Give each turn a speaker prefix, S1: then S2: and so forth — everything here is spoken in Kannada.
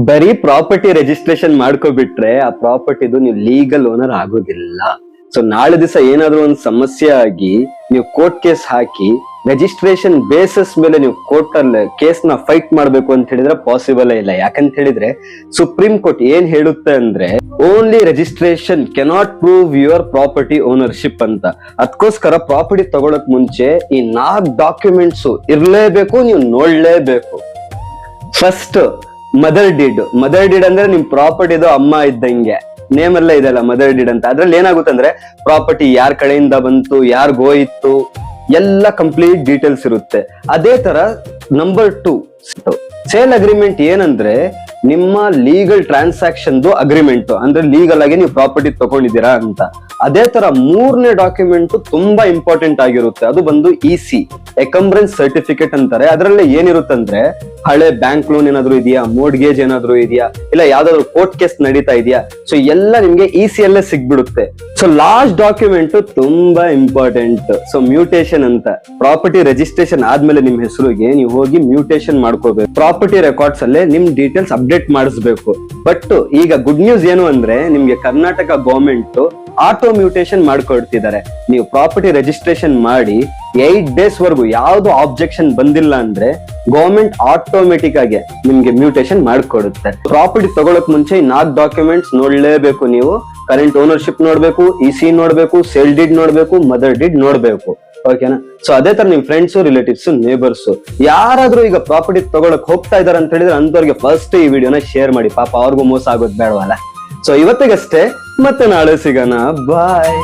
S1: ಬರೀ ಪ್ರಾಪರ್ಟಿ ರಿಜಿಸ್ಟ್ರೇಷನ್ ಮಾಡ್ಕೊಬಿಟ್ರೆ ಆ ಪ್ರಾಪರ್ಟಿದು ನೀವು ಲೀಗಲ್ ಓನರ್ ಆಗೋದಿಲ್ಲ. ಸೊ ನಾಳೆ ದಿವಸ ಏನಾದ್ರೂ ಒಂದು ಸಮಸ್ಯೆ ಆಗಿ ನೀವು ಕೋರ್ಟ್ ಕೇಸ್ ಹಾಕಿ ರಿಜಿಸ್ಟ್ರೇಷನ್ ಬೇಸಿಸ್ ಮೇಲೆ ನೀವು ಕೋರ್ಟ್ ಅಲ್ಲಿ ಕೇಸ್ ನ ಫೈಟ್ ಮಾಡ್ಬೇಕು ಅಂತ ಹೇಳಿದ್ರೆ ಪಾಸಿಬಲ್ ಇಲ್ಲ. ಯಾಕಂತ ಹೇಳಿದ್ರೆ ಸುಪ್ರೀಂ ಕೋರ್ಟ್ ಏನ್ ಹೇಳುತ್ತೆ ಅಂದ್ರೆ only registration cannot prove your property ownership ಅಂತ. ಅದಕ್ಕೋಸ್ಕರ ಪ್ರಾಪರ್ಟಿ ತಗೊಳಕ್ ಮುಂಚೆ ಈ 4 ಡಾಕ್ಯುಮೆಂಟ್ಸ್ ಇರ್ಲೇಬೇಕು, ನೀವು ನೋಡ್ಲೇಬೇಕು. ಫಸ್ಟ್ ಮದರ್ ಡೀಡ್ ಅಂದ್ರೆ ನಿಮ್ ಪ್ರಾಪರ್ಟಿದು ಅಮ್ಮ ಇದ್ದಂಗೆ, ನೇಮ್ ಎಲ್ಲ ಇದೆಲ್ಲ ಮದರ್ ಡೀಡ್ ಅಂತ. ಅದ್ರಲ್ಲಿ ಏನಾಗುತ್ತೆ ಅಂದ್ರೆ ಪ್ರಾಪರ್ಟಿ ಯಾರ ಕಡೆಯಿಂದ ಬಂತು, ಯಾರ್ಗ್ ಹೋಯಿತ್ತು, ಎಲ್ಲ ಕಂಪ್ಲೀಟ್ ಡೀಟೇಲ್ಸ್ ಇರುತ್ತೆ. ಅದೇ ತರ ನಂಬರ್ 2 ಸೇಲ್ ಅಗ್ರಿಮೆಂಟ್ ಏನಂದ್ರೆ ನಿಮ್ಮ ಲೀಗಲ್ ಟ್ರಾನ್ಸಾಕ್ಷನ್ ಅಗ್ರಿಮೆಂಟ್, ಅಂದ್ರೆ ಲೀಗಲ್ ಆಗಿ ನೀವು ಪ್ರಾಪರ್ಟಿ ತಗೊಂಡಿದ್ದೀರಾ ಅಂತ. ಅದೇ ತರ 3ನೇ ಡಾಕ್ಯುಮೆಂಟ್ ತುಂಬಾ ಇಂಪಾರ್ಟೆಂಟ್ ಆಗಿರುತ್ತೆ, ಅದು ಬಂದು EC ಎಕಂಬ್ರೆನ್ಸ್ ಸರ್ಟಿಫಿಕೇಟ್ ಅಂತಾರೆ. ಅದರಲ್ಲಿ ಏನಿರುತ್ತೆ ಅಂದ್ರೆ ಹಳೆ ಬ್ಯಾಂಕ್ ಲೋನ್ ಏನಾದ್ರು ಇದೆಯಾ, ಮೋರ್ಟ್ಗೇಜ್ ಏನಾದ್ರು ಇದೆಯಾ, ಇಲ್ಲ ಯಾವ್ದಾದ್ರು ಕೋರ್ಟ್ ಕೇಸ್ ನಡೀತಾ ಇದೆಯಾ, ಸೊ ಎಲ್ಲ ನಿಮ್ಗೆ EC ಅಲ್ಲೇ ಸಿಗ್ಬಿಡುತ್ತೆ. ಸೊ ಲಾಸ್ಟ್ ಡಾಕ್ಯುಮೆಂಟ್ ತುಂಬಾ ಇಂಪಾರ್ಟೆಂಟ್. ಸೊ ಮ್ಯೂಟೇಶನ್ ಅಂತ, ಪ್ರಾಪರ್ಟಿ ರಿಜಿಸ್ಟ್ರೇಷನ್ ಆದ್ಮೇಲೆ ನಿಮ್ ಹೆಸರಿಗೆ ನೀವು ಹೋಗಿ ಮ್ಯೂಟೇಶನ್ ಮಾಡ್ಕೋಬೇಕು. ಪ್ರಾಪರ್ಟಿ ರೆಕಾರ್ಡ್ಸ್ ಅಲ್ಲೇ ನಿಮ್ ಡೀಟೇಲ್ಸ್ ಅಪ್ಡೇಟ್ ಮಾಡಿಸ್ಬೇಕು. ಬಟ್ ಈಗ ಗುಡ್ ನ್ಯೂಸ್ ಏನು ಅಂದ್ರೆ ನಿಮ್ಗೆ ಕರ್ನಾಟಕ ಗವರ್ಮೆಂಟ್ ಆಟೋ ಮ್ಯೂಟೇಶನ್ ಮಾಡ್ಕೊಡ್ತಿದ್ದಾರೆ. ನೀವು ಪ್ರಾಪರ್ಟಿ ರಿಜಿಸ್ಟ್ರೇಷನ್ ಮಾಡಿ 8 days ವರೆಗೂ ಯಾವ್ದು ಆಬ್ಜೆಕ್ಷನ್ ಬಂದಿಲ್ಲ ಅಂದ್ರೆ ಗವರ್ಮೆಂಟ್ ಆಟೋಮೆಟಿಕ್ ಆಗಿ ನಿಮ್ಗೆ ಮ್ಯೂಟೇಶನ್ ಮಾಡ್ಕೊಡುತ್ತೆ. ಪ್ರಾಪರ್ಟಿ ತಗೊಳಕ್ ಮುಂಚೆ 4 ಡಾಕ್ಯುಮೆಂಟ್ಸ್ ನೋಡ್ಲೇಬೇಕು ನೀವು. ಕರೆಂಟ್ ಓನರ್ಶಿಪ್ ನೋಡ್ಬೇಕು, EC ನೋಡ್ಬೇಕು, ಸೇಲ್ ಡೀಡ್ ನೋಡ್ಬೇಕು, ಮದರ್ ಡೀಡ್ ನೋಡ್ಬೇಕು. ಓಕೆನಾ? ಸೊ ಅದೇ ತರ ನಿಮ್ ಫ್ರೆಂಡ್ಸ್, ರಿಲೇಟಿವ್ಸ್, ನೇಬರ್ಸ್ ಯಾರಾದ್ರೂ ಈಗ ಪ್ರಾಪರ್ಟಿ ತಗೊಳಕ್ ಹೋಗ್ತಾ ಇದಾರೆ ಅಂತ ಹೇಳಿದ್ರೆ ಅಂತವ್ರಿಗೆ ಫಸ್ಟ್ ಈ ವಿಡಿಯೋನ ಶೇರ್ ಮಾಡಿ. ಪಾಪ ಅವ್ರಿಗೂ ಮೋಸ ಆಗೋದ್ ಬೇಡವಲ್ಲ. ಸೊ ಇವತ್ತಿಗಷ್ಟೇ, ಮತ್ತೆ ನಾಳೆ ಸಿಗೋಣ. ಬಾಯ್.